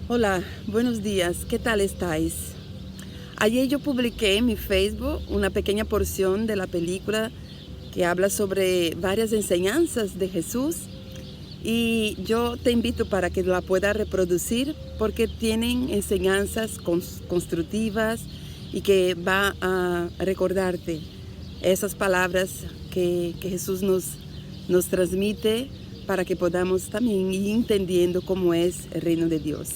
Hola, buenos días, ¿qué tal estáis? Ayer yo publiqué en mi Facebook una pequeña porción de la película que habla sobre varias enseñanzas de Jesús y yo te invito para que la puedas reproducir porque tienen enseñanzas constructivas y que va a recordarte esas palabras que Jesús nos transmite para que podamos también ir entendiendo cómo es el reino de Dios.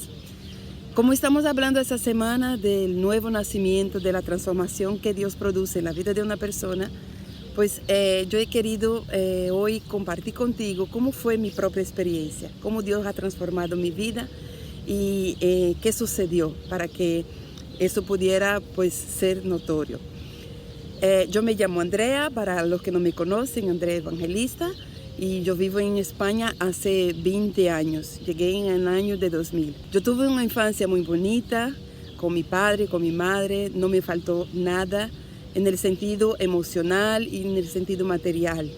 Como estamos hablando esta semana del nuevo nacimiento, de la transformación que Dios produce en la vida de una persona, pues yo he querido hoy compartir contigo cómo fue mi propia experiencia, cómo Dios ha transformado mi vida y qué sucedió para que eso pudiera pues ser notorio. Yo me llamo Andrea, para los que no me conocen, Andrea Evangelista, y yo vivo en España hace 20 años. Llegué en el año de 2000. Yo tuve una infancia muy bonita, con mi padre, con mi madre, no me faltó nada en el sentido emocional y en el sentido material.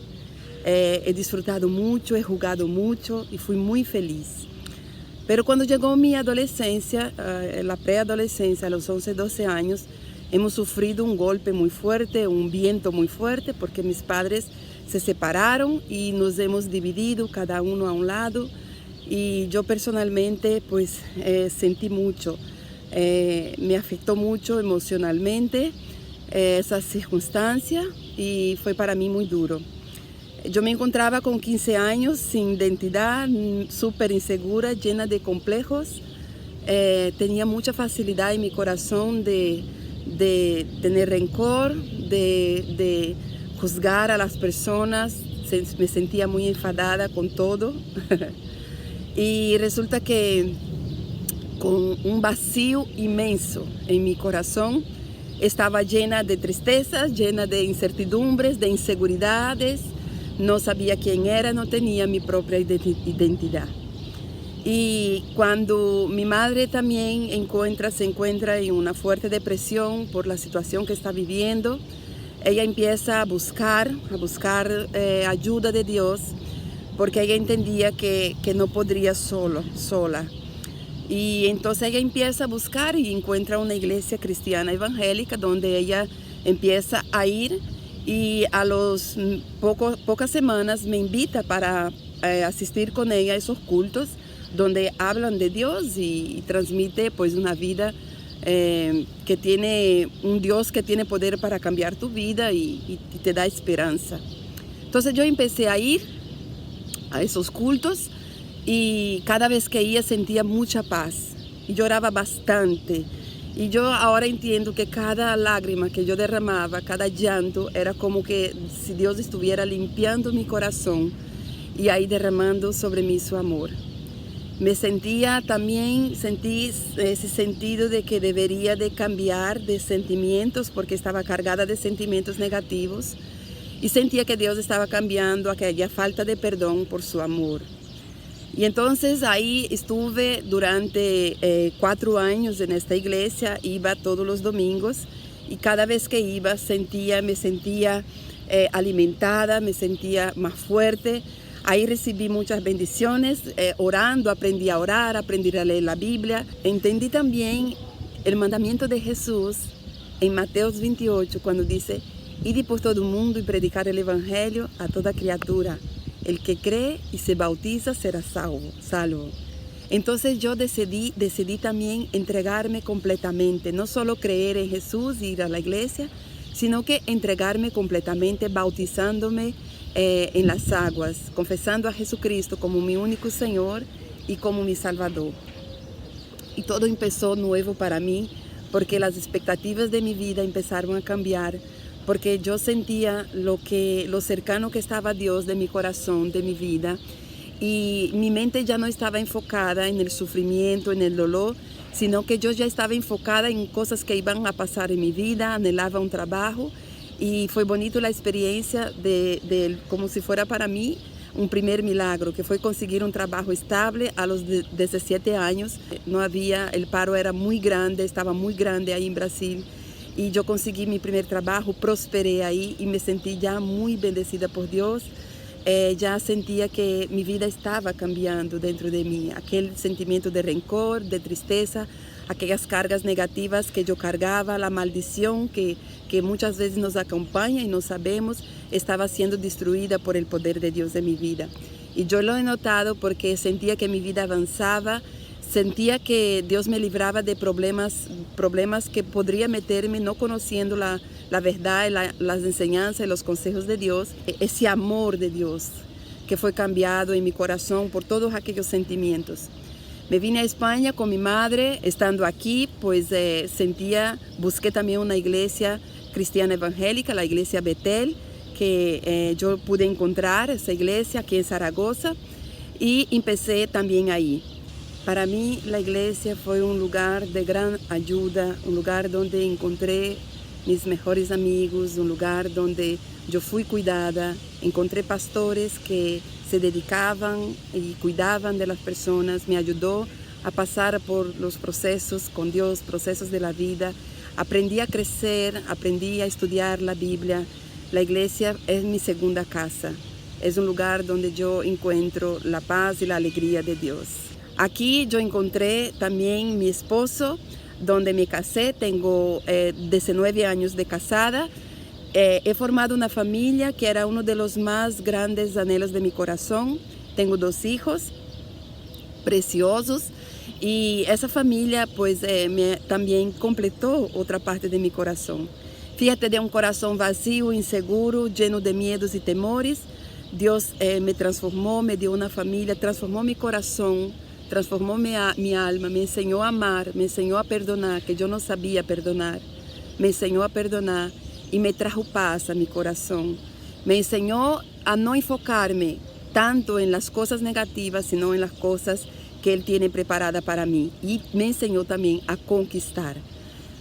He disfrutado mucho, he jugado mucho y fui muy feliz. Pero cuando llegó mi adolescencia, la preadolescencia, a los 11, 12 años, hemos sufrido un golpe muy fuerte, un viento muy fuerte, porque mis padres se separaron y nos hemos dividido, cada uno a un lado. Y yo personalmente pues sentí mucho, me afectó mucho emocionalmente esa circunstancia y fue para mí muy duro. Yo me encontraba con 15 años sin identidad, súper insegura, llena de complejos. Tenía mucha facilidad en mi corazón de tener rencor, de juzgar a las personas. Me sentía muy enfadada con todo. Y resulta que con un vacío inmenso en mi corazón, estaba llena de tristezas, llena de incertidumbres, de inseguridades. No sabía quién era, no tenía mi propia identidad. Y cuando mi madre también se encuentra en una fuerte depresión por la situación que está viviendo, ella empieza a buscar ayuda de Dios, porque ella entendía que no podría sola. Y entonces ella empieza a buscar y encuentra una iglesia cristiana evangélica donde ella empieza a ir, y a los pocas semanas me invita para asistir con ella a esos cultos donde hablan de Dios y transmite pues una vida que tiene un Dios que tiene poder para cambiar tu vida y te da esperanza. Entonces yo empecé a ir a esos cultos y cada vez que iba sentía mucha paz y lloraba bastante. Y yo ahora entiendo que cada lágrima que yo derramaba, cada llanto, era como que si Dios estuviera limpiando mi corazón y ahí derramando sobre mí su amor. Sentí ese sentido de que debería de cambiar de sentimientos porque estaba cargada de sentimientos negativos y sentía que Dios estaba cambiando aquella falta de perdón por su amor. Y entonces ahí estuve durante 4 años en esta iglesia, iba todos los domingos y cada vez que iba me sentía alimentada, me sentía más fuerte. Ahí recibí muchas bendiciones, orando, aprendí a orar, aprendí a leer la Biblia. Entendí también el mandamiento de Jesús en Mateo 28 cuando dice: id por todo el mundo y predicar el evangelio a toda criatura. El que cree y se bautiza será salvo. Entonces yo decidí también entregarme completamente, no solo creer en Jesús y ir a la iglesia, sino que entregarme completamente, bautizándome en las aguas, confesando a Jesucristo como mi único Señor y como mi Salvador. Y todo empezó nuevo para mí, porque las expectativas de mi vida empezaron a cambiar, porque yo sentía lo cercano que estaba Dios de mi corazón, de mi vida, y mi mente ya no estaba enfocada en el sufrimiento, en el dolor, sino que yo ya estaba enfocada en cosas que iban a pasar en mi vida, anhelaba un trabajo, y fue bonito la experiencia como si fuera para mí un primer milagro, que fue conseguir un trabajo estable a los 17 años. El paro era muy grande, estaba muy grande ahí en Brasil, y yo conseguí mi primer trabajo, prosperé ahí y me sentí ya muy bendecida por Dios. ya sentía que mi vida estaba cambiando dentro de mí. Aquel sentimiento de rencor, de tristeza, aquellas cargas negativas que yo cargaba, la maldición que muchas veces nos acompaña y no sabemos, estaba siendo destruida por el poder de Dios de mi vida. Y yo lo he notado porque sentía que mi vida avanzaba, sentía que Dios me libraba de problemas que podría meterme no conociendo la verdad, las enseñanzas y los consejos de Dios. Ese amor de Dios que fue cambiado en mi corazón por todos aquellos sentimientos. Me vine a España con mi madre. Estando aquí, pues busqué también una iglesia cristiana evangélica, la iglesia Betel, que yo pude encontrar esa iglesia aquí en Zaragoza, y empecé también ahí. Para mí la iglesia fue un lugar de gran ayuda, un lugar donde encontré mis mejores amigos, un lugar donde yo fui cuidada. Encontré pastores que se dedicaban y cuidaban de las personas. Me ayudó a pasar por los procesos con Dios, procesos de la vida. Aprendí a crecer, aprendí a estudiar la Biblia. La iglesia es mi segunda casa. Es un lugar donde yo encuentro la paz y la alegría de Dios. Aquí yo encontré también mi esposo, donde me casé. Tengo 19 años de casada. He formado una familia que era uno de los más grandes anhelos de mi corazón. Tengo 2 hijos preciosos, y esa familia pues también completó otra parte de mi corazón. Fíjate, de un corazón vacío, inseguro, lleno de miedos y temores, Dios me transformó, me dio una familia, transformó mi corazón, transformó mi alma, me enseñó a amar, me enseñó a perdonar, que yo no sabía perdonar. Me enseñó a perdonar y me trajo paz a mi corazón. Me enseñó a no enfocarme tanto en las cosas negativas, sino en las cosas que Él tiene preparada para mí. Y me enseñó también a conquistar.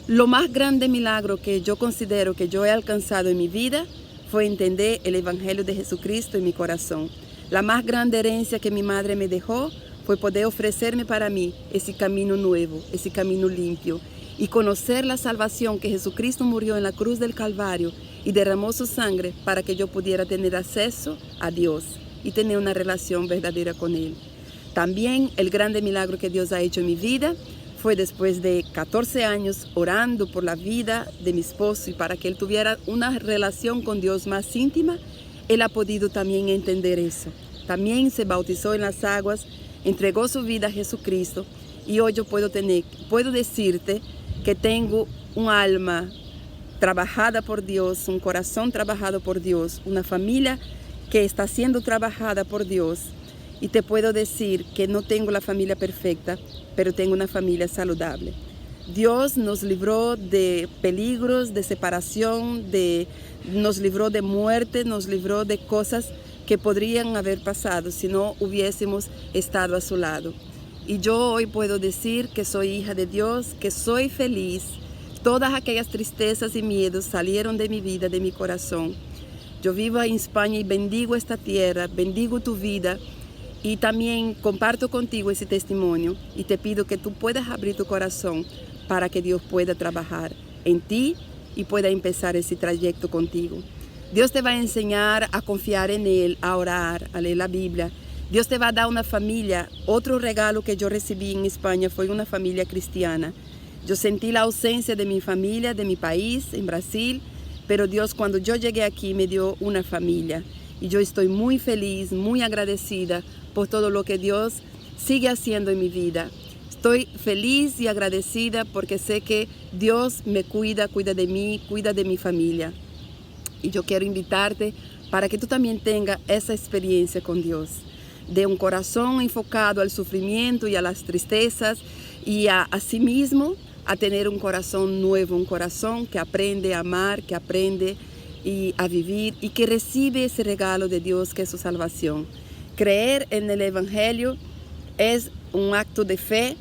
Lo más grande milagro que yo considero que yo he alcanzado en mi vida fue entender el Evangelio de Jesucristo en mi corazón. La más grande herencia que mi madre me dejó fue poder ofrecerme para mí ese camino nuevo, ese camino limpio, y conocer la salvación que Jesucristo murió en la cruz del Calvario y derramó su sangre para que yo pudiera tener acceso a Dios y tener una relación verdadera con Él. También el grande milagro que Dios ha hecho en mi vida fue después de 14 años orando por la vida de mi esposo y para que él tuviera una relación con Dios más íntima. Él ha podido también entender eso. También se bautizó en las aguas, entregó su vida a Jesucristo, y hoy yo puedo decirte que tengo un alma trabajada por Dios, un corazón trabajado por Dios, una familia que está siendo trabajada por Dios. Y te puedo decir que no tengo la familia perfecta, pero tengo una familia saludable. Dios nos libró de peligros, de separación, nos libró de muerte, nos libró de cosas que podrían haber pasado si no hubiésemos estado a su lado. Y yo hoy puedo decir que soy hija de Dios, que soy feliz. Todas aquellas tristezas y miedos salieron de mi vida, de mi corazón. Yo vivo en España y bendigo esta tierra, bendigo tu vida, y también comparto contigo ese testimonio, y te pido que tú puedas abrir tu corazón para que Dios pueda trabajar en ti y pueda empezar ese trayecto contigo. Dios te va a enseñar a confiar en Él, a orar, a leer la Biblia. Dios te va a dar una familia. Otro regalo que yo recibí en España fue una familia cristiana. Yo sentí la ausencia de mi familia, de mi país, en Brasil, pero Dios, cuando yo llegué aquí, me dio una familia. Y yo estoy muy feliz, muy agradecida por todo lo que Dios sigue haciendo en mi vida. Estoy feliz y agradecida porque sé que Dios me cuida de mí, cuida de mi familia. Y yo quiero invitarte para que tú también tengas esa experiencia con Dios, de un corazón enfocado al sufrimiento y a las tristezas, y a sí mismo a tener un corazón nuevo, un corazón que aprende a amar, que aprende a vivir y que recibe ese regalo de Dios que es su salvación. Creer en el Evangelio es un acto de fe,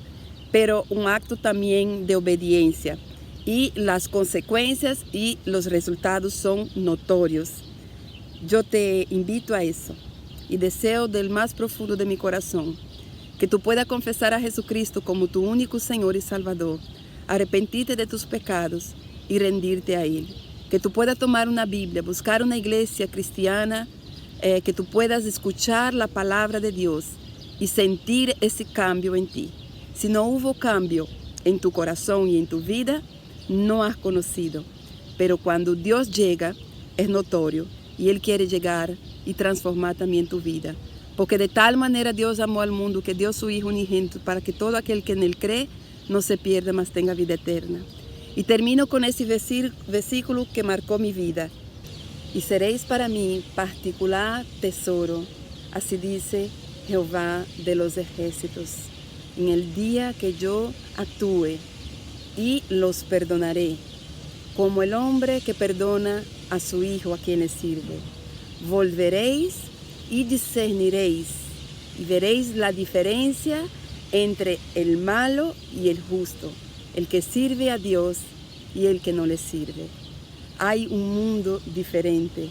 pero un acto también de obediencia. Y las consecuencias y los resultados son notorios. Yo te invito a eso y deseo del más profundo de mi corazón que tú puedas confesar a Jesucristo como tu único Señor y Salvador, arrepentirte de tus pecados y rendirte a Él. Que tú puedas tomar una Biblia, buscar una iglesia cristiana que tú puedas escuchar la palabra de Dios y sentir ese cambio en ti. Si no hubo cambio en tu corazón y en tu vida, no has conocido. Pero cuando Dios llega, es notorio y Él quiere llegar y transformar también tu vida. Porque de tal manera Dios amó al mundo que dio su Hijo unigénito para que todo aquel que en Él cree no se pierda, mas tenga vida eterna. Y termino con ese versículo que marcó mi vida. Y seréis para mí particular tesoro, así dice Jehová de los ejércitos, en el día que yo actúe y los perdonaré, como el hombre que perdona a su hijo a quien le sirve. Volveréis y discerniréis y veréis la diferencia entre el malo y el justo, el que sirve a Dios y el que no le sirve. Hay un mundo diferente,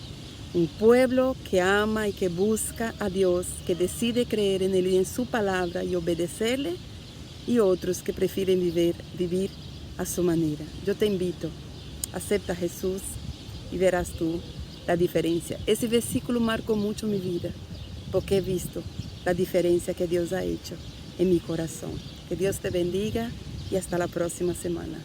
un pueblo que ama y que busca a Dios, que decide creer en Él y en su palabra y obedecerle, y otros que prefieren vivir a su manera. Yo te invito, acepta a Jesús y verás tú la diferencia. Ese versículo marcó mucho mi vida, porque he visto la diferencia que Dios ha hecho en mi corazón. Que Dios te bendiga y hasta la próxima semana.